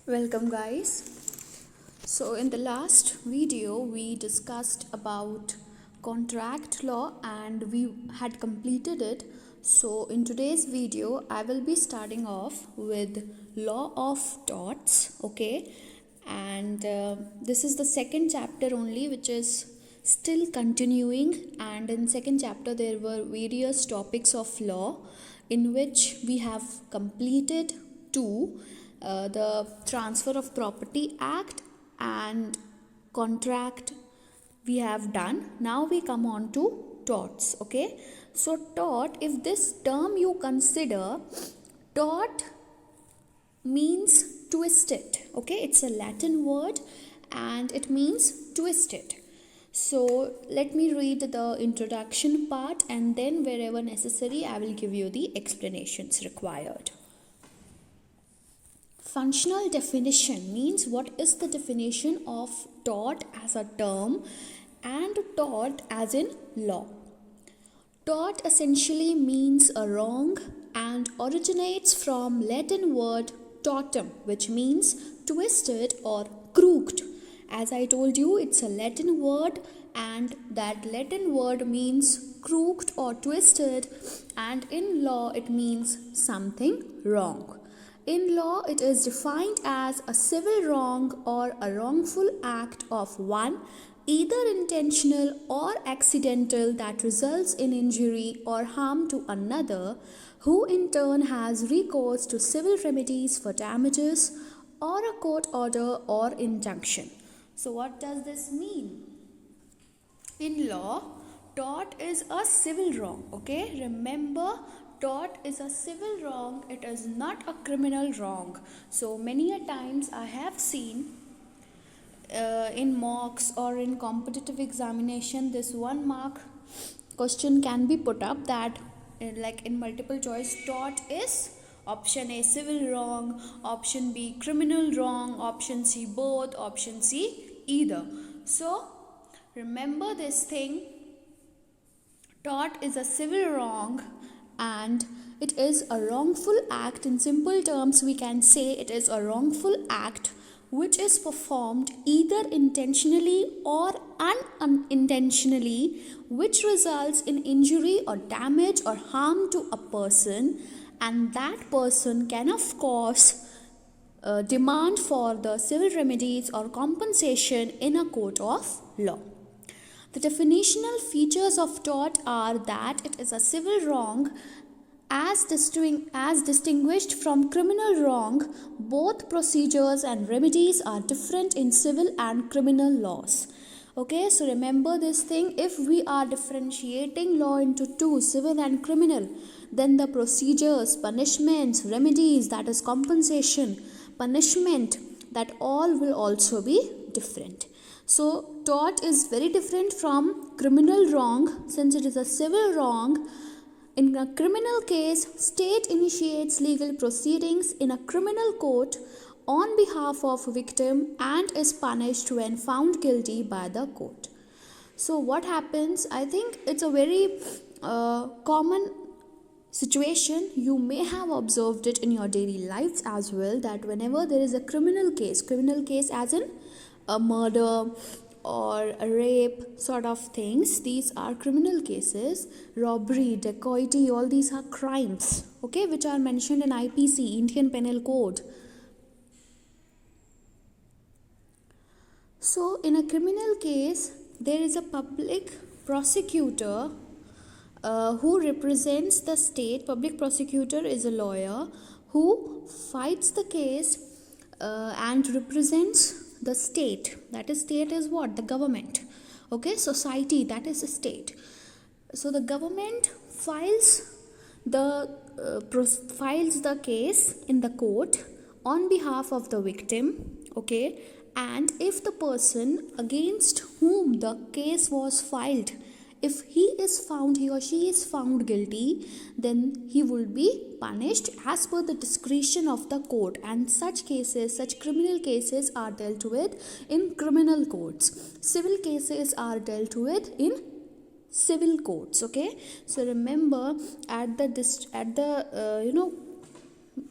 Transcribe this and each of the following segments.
Welcome guys. So in the last video we discussed about contract law and we had completed it. So in today's video I will be starting off with law of torts, okay? And this is the second chapter only, which is still continuing, and in second chapter there were various topics of law in which we have completed two, the Transfer of Property Act and contract we have done. Now we come on to torts, okay? So tort, if this term you consider, tort means twisted, okay? It's a Latin word and it means twisted. So let me read the introduction part and then wherever necessary I will give you the explanations required. Functional definition means what is the definition of tort as a term and tort as in law. Tort essentially means a wrong and originates from Latin word tortum, which means twisted or crooked. As I told you, it's a Latin word and that Latin word means crooked or twisted, and in law it means something wrong. In law, it is defined as a civil wrong or a wrongful act of one, either intentional or accidental, that results in injury or harm to another, who in turn has recourse to civil remedies for damages or a court order or injunction. So what does this mean? In law, tort is a civil wrong, okay? Remember, tort is a civil wrong, it is not a criminal wrong. So many a times I have seen in mocks or in competitive examination, this 1 mark question can be put up that like in multiple choice, tort is option A civil wrong, option B criminal wrong, option C both, option C either. So remember this thing, tort is a civil wrong and it is a wrongful act. In simple terms we can say it is a wrongful act which is performed either intentionally or unintentionally, which results in injury or damage or harm to a person, and that person can of course demand for the civil remedies or compensation in a court of law. The definitional features of tort are that it is a civil wrong as distinguished from criminal wrong. Both procedures and remedies are different in civil and criminal laws. Okay, so remember this thing, if we are differentiating law into two, civil and criminal, then the procedures, punishments, remedies, that is compensation, punishment, that all will also be different. So tort is very different from criminal wrong since it is a civil wrong. In a criminal case, state initiates legal proceedings in a criminal court on behalf of a victim and is punished when found guilty by the court. So what happens, I think it's a very common situation, you may have observed it in your daily lives as well, that whenever there is a criminal case as in a murder or a rape sort of things, these are criminal cases, robbery, dacoity, all these are crimes, okay, which are mentioned in IPC, Indian Penal Code. So in a criminal case there is a public prosecutor who represents the state. Public prosecutor is a lawyer who fights the case and represents the state. That is, state is what? The government, okay? Society, that is a state. So the government files the case in the court on behalf of the victim, okay? And if the person against whom the case was filed, if he or she is found guilty, then he will be punished as per the discretion of the court, and such criminal cases are dealt with in criminal courts. Civil cases are dealt with in civil courts, okay? So remember, at the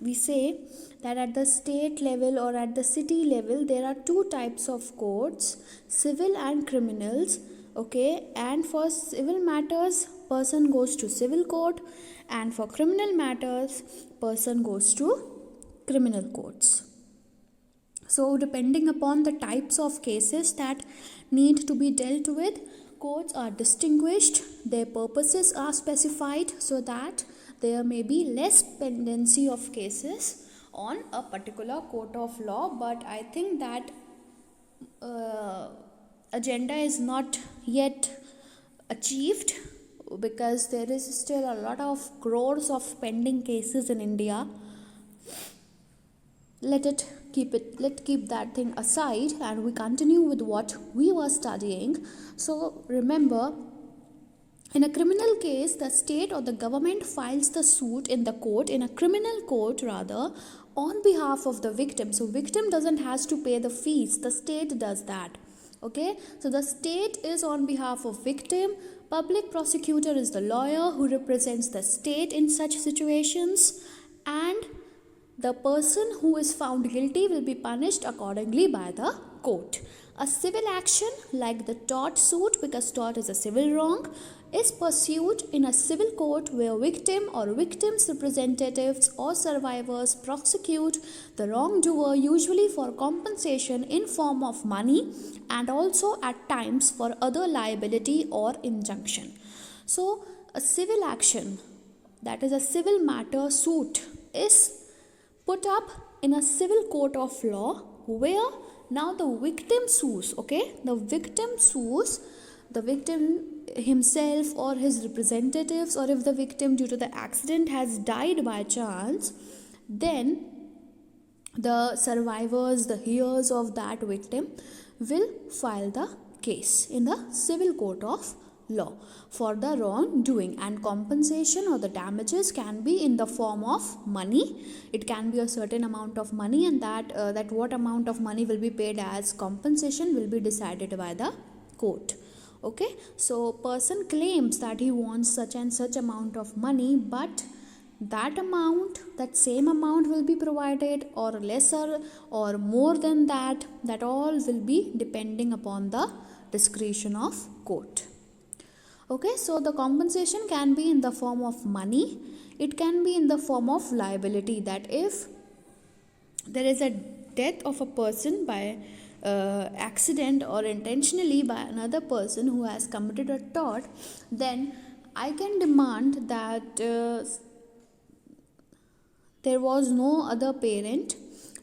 we say that at the state level or at the city level there are two types of courts, civil and criminals. Okay, and for civil matters person goes to civil court, and for criminal matters person goes to criminal courts. So depending upon the types of cases that need to be dealt with, courts are distinguished, their purposes are specified so that there may be less pendency of cases on a particular court of law. But I think that agenda is not yet achieved, because there is still a lot of crores of pending cases in India. Let's keep that thing aside and we continue with what we were studying. So remember, in a criminal case, the state or the government files the suit in the court, in a criminal court rather, on behalf of the victim. So victim doesn't has to pay the fees, the state does that. Okay, so the state is on behalf of victim. Public prosecutor is the lawyer who represents the state in such situations, and the person who is found guilty will be punished accordingly by the court. A civil action like the tort suit, because tort is a civil wrong, is pursued in a civil court where victim or victim's representatives or survivors prosecute the wrongdoer, usually for compensation in form of money and also at times for other liability or injunction. So a civil action, that is a civil matter suit, is put up in a civil court of law where now the victim sues. Okay, the victim sues the victim himself or his representatives, or if the victim due to the accident has died by chance, then the survivors, the heirs of that victim will file the case in the civil court of law for the wrongdoing, and compensation or the damages can be in the form of money. It can be a certain amount of money, and that what amount of money will be paid as compensation will be decided by the court. Okay, so person claims that he wants such and such amount of money, but that same amount will be provided, or lesser or more than that all will be depending upon the discretion of court. Okay, so the compensation can be in the form of money, it can be in the form of liability, that if there is a death of a person by accident or intentionally by another person who has committed a tort, then I can demand that there was no other parent.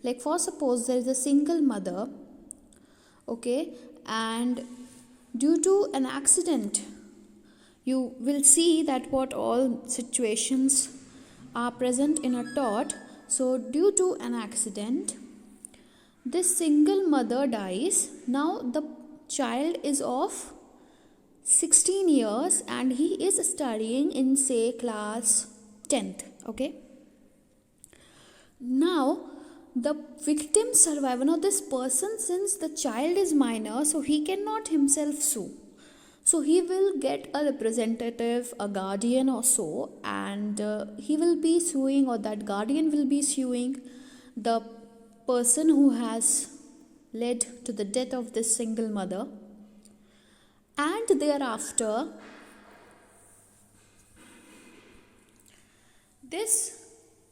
Like for suppose there is a single mother, okay, and due to an accident, you will see that what all situations are present in a tort. So due to an accident, this single mother dies. Now the child is of 16 years and he is studying in say class 10th. Okay, now the victim survivor, now this person, since the child is minor, so he cannot himself sue, so he will get a representative, a guardian or so, and he will be suing, or that guardian will be suing the person who has led to the death of this single mother. And thereafter, this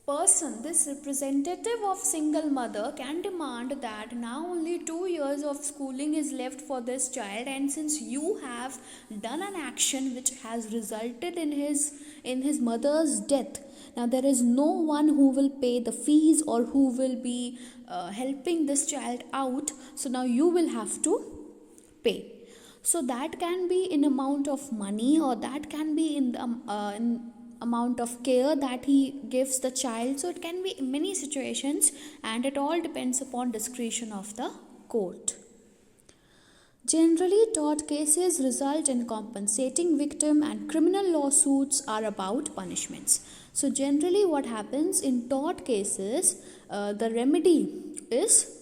person, this representative of single mother, can demand that now only 2 years of schooling is left for this child, and since you have done an action which has resulted in his mother's death, now there is no one who will pay the fees or who will be helping this child out, so now you will have to pay. So that can be in amount of money, or that can be in amount of care that he gives the child. So it can be in many situations, and it all depends upon discretion of the court. Generally, tort cases result in compensating victim, and criminal lawsuits are about punishments. So generally what happens in tort cases, the remedy is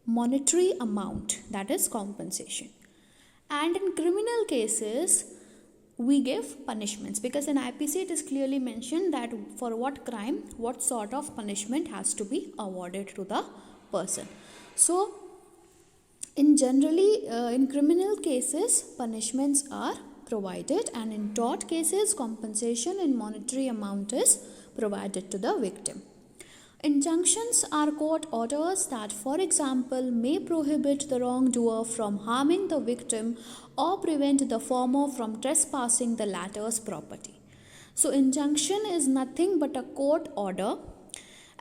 monetary amount, that is compensation. And in criminal cases, we give punishments, because in IPC it is clearly mentioned that for what crime, what sort of punishment has to be awarded to the person. So in criminal cases, punishments are provided, and in tort cases, compensation in monetary amount is provided to the victim. Injunctions are court orders that, for example, may prohibit the wrongdoer from harming the victim or prevent the former from trespassing the latter's property. So injunction is nothing but a court order,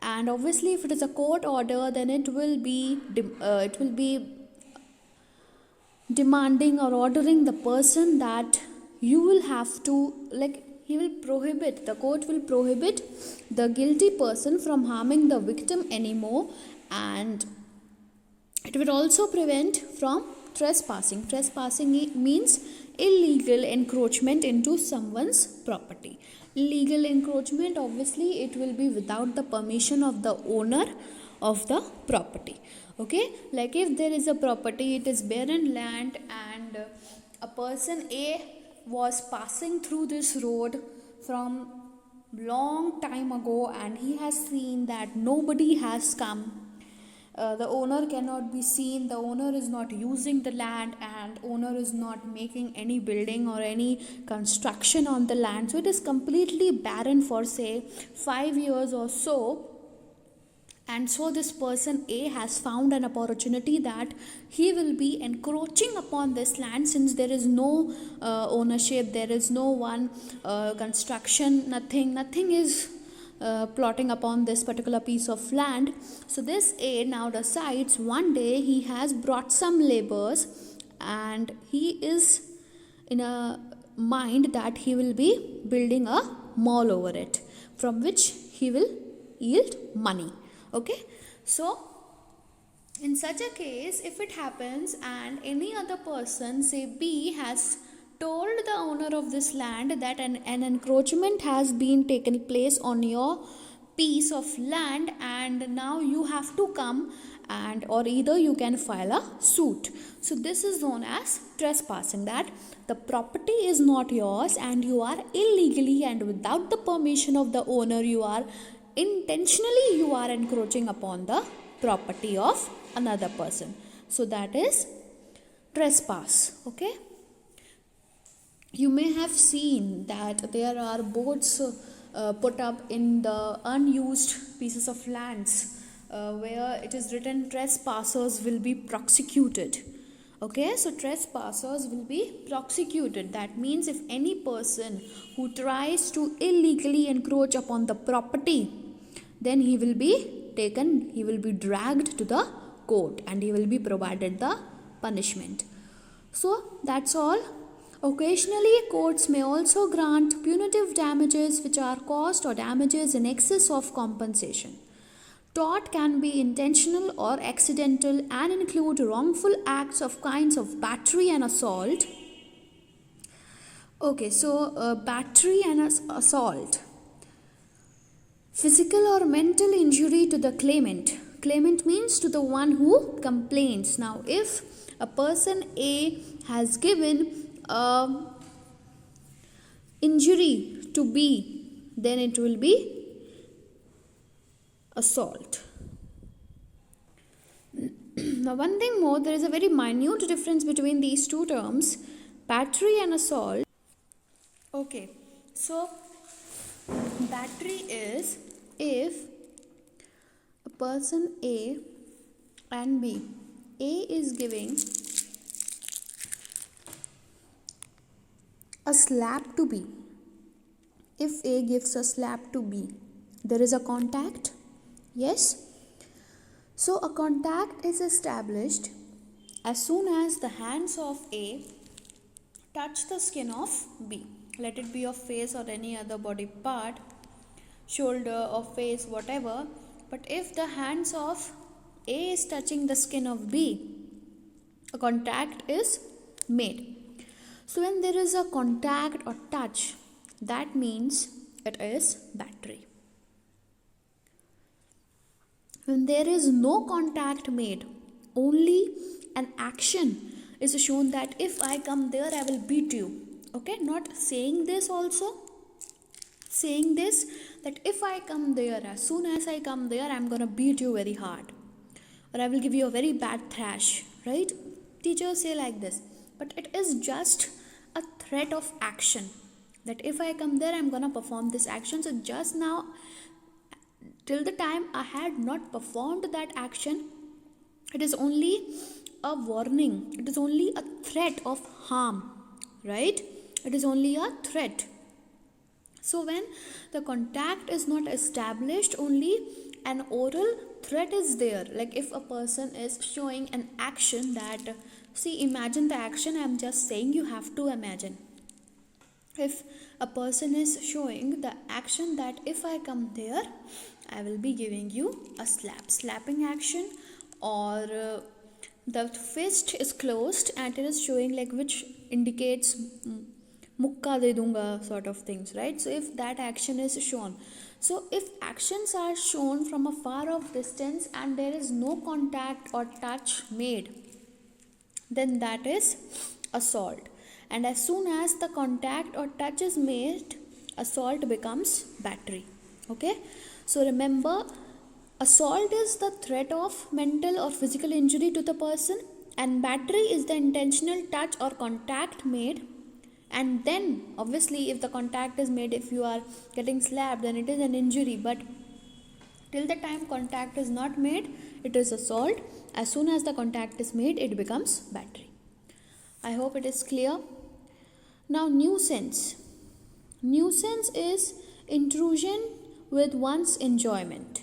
and obviously if it is a court order, then it will be demanding or ordering the person that you will have to, like, the court will prohibit the guilty person from harming the victim anymore, and it will also prevent from trespassing. Trespassing means illegal encroachment into someone's property. Illegal encroachment, obviously it will be without the permission of the owner of the property. Okay, like if there is a property, it is barren land, and a person A was passing through this road from long time ago, and he has seen that nobody has come. The owner cannot be seen, the owner is not using the land, and owner is not making any building or any construction on the land. So it is completely barren for say 5 years or so. And so this person A has found an opportunity that he will be encroaching upon this land, since there is no ownership, there is no one construction, nothing is plotting upon this particular piece of land. So this A now decides one day he has brought some laborers, and he is in a mind that he will be building a mall over it, from which he will yield money. Okay, so in such a case, if it happens and any other person, say B, has told the owner of this land that an encroachment has been taken place on your piece of land, and now you have to come, and or either you can file a suit. So this is known as trespassing, that the property is not yours and you are illegally and without the permission of the owner, you are encroaching upon the property of another person. So that is trespass. Okay, you may have seen that there are boards put up in the unused pieces of lands where it is written trespassers will be prosecuted. Okay, so trespassers will be prosecuted. That means if any person who tries to illegally encroach upon the property, then he will be dragged to the court, and he will be provided the punishment. So that's all. Occasionally, courts may also grant punitive damages which are cost or damages in excess of compensation. Tort can be intentional or accidental and include wrongful acts of kinds of battery and assault. Okay, so battery and assault. Physical or mental injury to the claimant. Claimant means to the one who complains. Now, if a person A has given injury to B, then it will be assault. Now, one thing more, there is a very minute difference between these two terms, battery and assault. Okay, so battery is if a person A and B, A is giving a slap to B. If A gives a slap to B, there is a contact. Yes? So a contact is established as soon as the hands of A touch the skin of B. Let it be of face or any other body part, shoulder or face, whatever. But if the hands of A is touching the skin of B, a contact is made. So when there is a contact or touch, that means it is battery. When there is no contact made, only an action is shown, that if I come there, I will beat you. Okay, not saying this also, saying this that if I come there, as soon as I come there, I'm gonna beat you very hard, or I will give you a very bad thrash, right? Teachers say like this, but it is just a threat of action, that if I come there, I'm gonna perform this action. So just now, till the time I had not performed that action, it is only a warning, it is only a threat of harm, right? It is only a threat. So when the contact is not established, only an oral threat is there. Like if a person is showing an action that, see, imagine the action, I'm just saying, you have to imagine. If a person is showing the action that if I come there, I will be giving you a slapping action, or the fist is closed and it is showing like, which indicates mukka de dunga sort of things, right? So if that action is shown, so if actions are shown from a far off distance and there is no contact or touch made, then that is assault. And as soon as the contact or touch is made, assault becomes battery. Okay, so remember, assault is the threat of mental or physical injury to the person, and battery is the intentional touch or contact made. And then obviously if the contact is made, if you are getting slapped, then it is an injury, but till the time contact is not made, it is assault. As soon as the contact is made, it becomes battery. I hope it is clear. Now, nuisance. Nuisance is intrusion with one's enjoyment.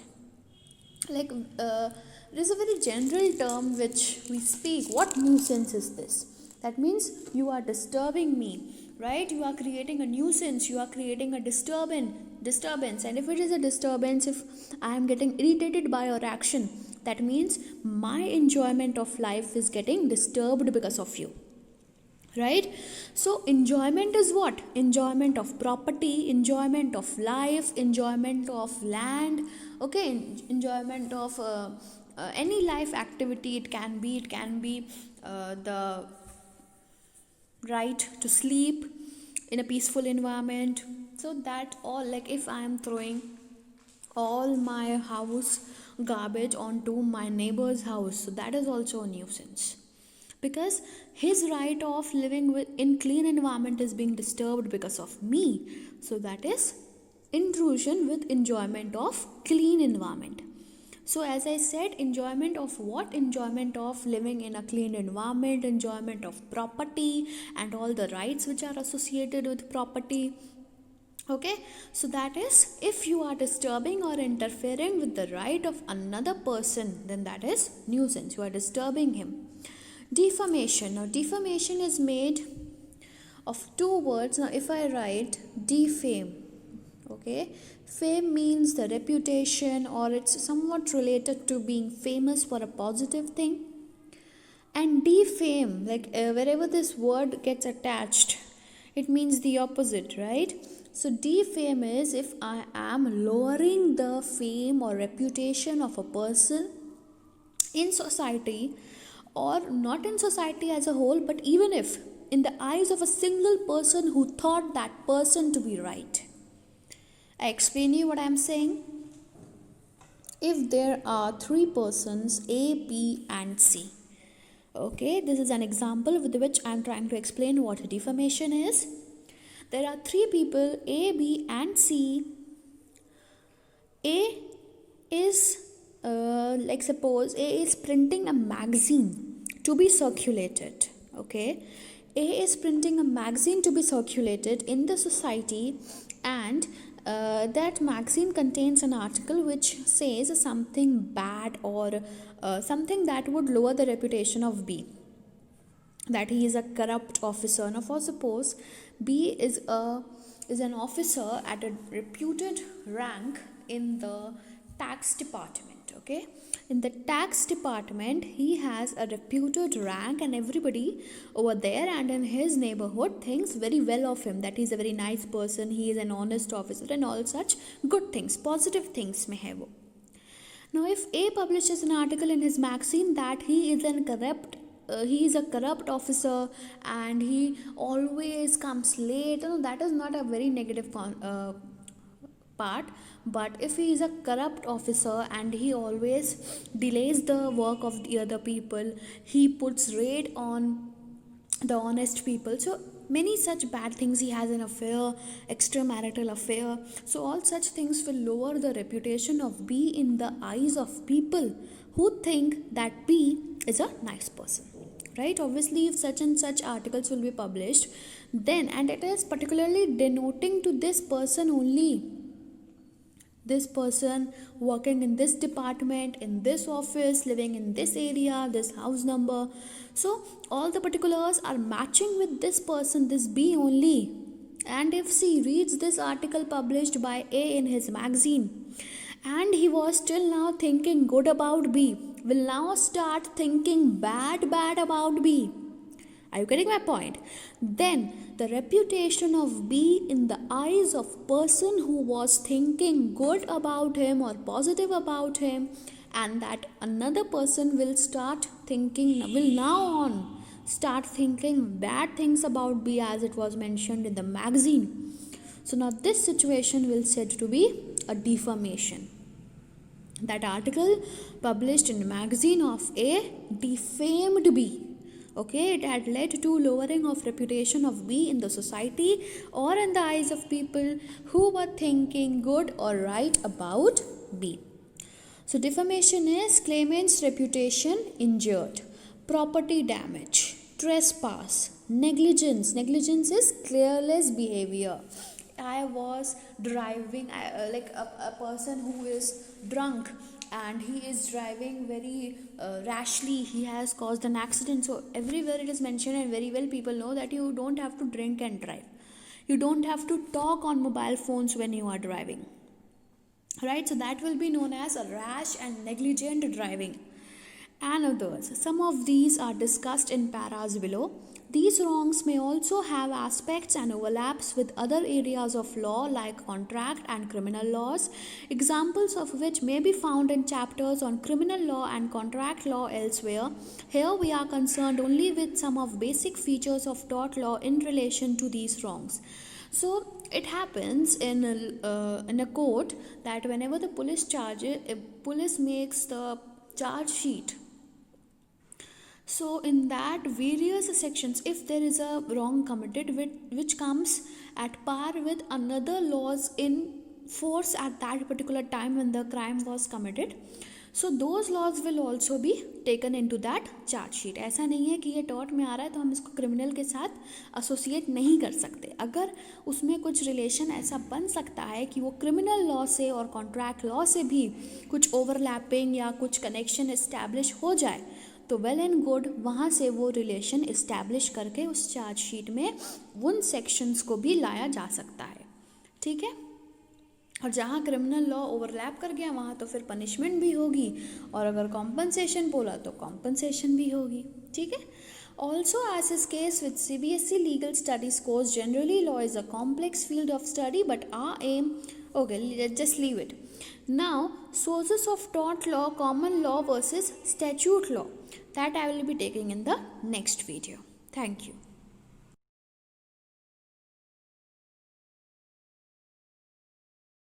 Like it is a very general term which we speak. What nuisance is this? That means you are disturbing me, right? You are creating a nuisance, you are creating a disturbance. And if it is a disturbance, if I am getting irritated by your action, that means my enjoyment of life is getting disturbed because of you, right? So enjoyment is what? Enjoyment of property, enjoyment of life, enjoyment of land, okay, enjoyment of any life activity. It can be the right to sleep in a peaceful environment. So that all, like if I am throwing all my house garbage onto my neighbor's house, so that is also a nuisance, because his right of living in clean environment is being disturbed because of me. So that is intrusion with enjoyment of clean environment. So as I said, enjoyment of what? Enjoyment of living in a clean environment, enjoyment of property and all the rights which are associated with property. Okay, so that is, if you are disturbing or interfering with the right of another person, then that is nuisance. You are disturbing him. Defamation. Now defamation is made of two words. Now if I write defame, okay, fame means the reputation, or it's somewhat related to being famous for a positive thing. And defame, like wherever this word gets attached, it means the opposite, right? So defame is if I am lowering the fame or reputation of a person in society, or not in society as a whole, but even if in the eyes of a single person who thought that person to be right. I explain you what I am saying. If there are three persons, A, B and C, okay, this is an example with which I am trying to explain what defamation is. There are three people, A, B and C. A is like suppose A is printing a magazine to be circulated, okay. A is printing a magazine to be circulated in the society, and that magazine contains an article which says something bad, or something that would lower the reputation of B, that he is a corrupt officer. Now for suppose B is an officer at a reputed rank in the tax department, okay. In the tax department, he has a reputed rank, and everybody over there and in his neighborhood thinks very well of him, that he is a very nice person, he is an honest officer, and all such good things, positive things may have. Now if A publishes an article in his magazine that he is a he is a corrupt officer and he always comes late. That is not a very negative part. But if he is a corrupt officer and he always delays the work of the other people, he puts raid on the honest people, so many such bad things, he has an affair, extramarital affair, so all such things will lower the reputation of B in the eyes of people who think that B is a nice person, right? Obviously, if such and such articles will be published, then, and it is particularly denoting to this person only, this person working in this department, in this office, living in this area, this house number, so all the particulars are matching with this person, this B only. And if C reads this article published by A in his magazine and he was till now thinking good about B, will now start thinking bad about B. Are you getting my point? Then the reputation of B in the eyes of person who was thinking good about him or positive about him, and that another person will start thinking, will now on start thinking bad things about B as it was mentioned in the magazine. So now this situation will said to be a defamation. That article published in the magazine of A defamed B. Okay, it had led to lowering of reputation of B in the society or in the eyes of people who were thinking good or right about B. So defamation is claimant's reputation injured, property damage, trespass, negligence. Negligence is careless behavior. I was driving, like a person who is drunk and he is driving very rashly, he has caused an accident. So everywhere it is mentioned, and very well people know that you don't have to drink and drive. You don't have to talk on mobile phones when you are driving, right? So that will be known as a rash and negligent driving. And others, some of these are discussed in paras below. These wrongs may also have aspects and overlaps with other areas of law like contract and criminal laws, examples of which may be found in chapters on criminal law and contract law elsewhere. Here we are concerned only with some of basic features of tort law in relation to these wrongs. So it happens in a court that whenever the police makes the charge sheet, so in that various sections, if there is a wrong committed which comes at par with another laws in force at that particular time when the crime was committed, so those laws will also be taken into that charge sheet. ऐसा नहीं है कि ये tort में आ रहा है तो हम इसको क्रिमिनल के साथ एसोसिएट नहीं कर सकते. अगर उसमें कुछ रिलेशन ऐसा बन सकता है कि वो क्रिमिनल लॉ से और कॉन्ट्रैक्ट लॉ से भी कुछ ओवरलैपिंग या कुछ कनेक्शन इस्टेब्लिश हो जाए, तो वेल एंड गुड, वहाँ से वो रिलेशन इस्टेब्लिश करके उस चार्ज शीट में उन सेक्शंस को भी लाया जा सकता है. ठीक है. और जहाँ क्रिमिनल लॉ ओवरलैप कर गया वहाँ तो फिर पनिशमेंट भी होगी, और अगर कॉम्पनसेशन बोला तो कॉम्पनसेशन भी होगी. ठीक है. Also, as is case with CBSE legal studies course, generally law is a complex field of study, but our aim, okay, let's just leave it. Now, sources of tort law, common law versus statute law, that I will be taking in the next video. Thank you.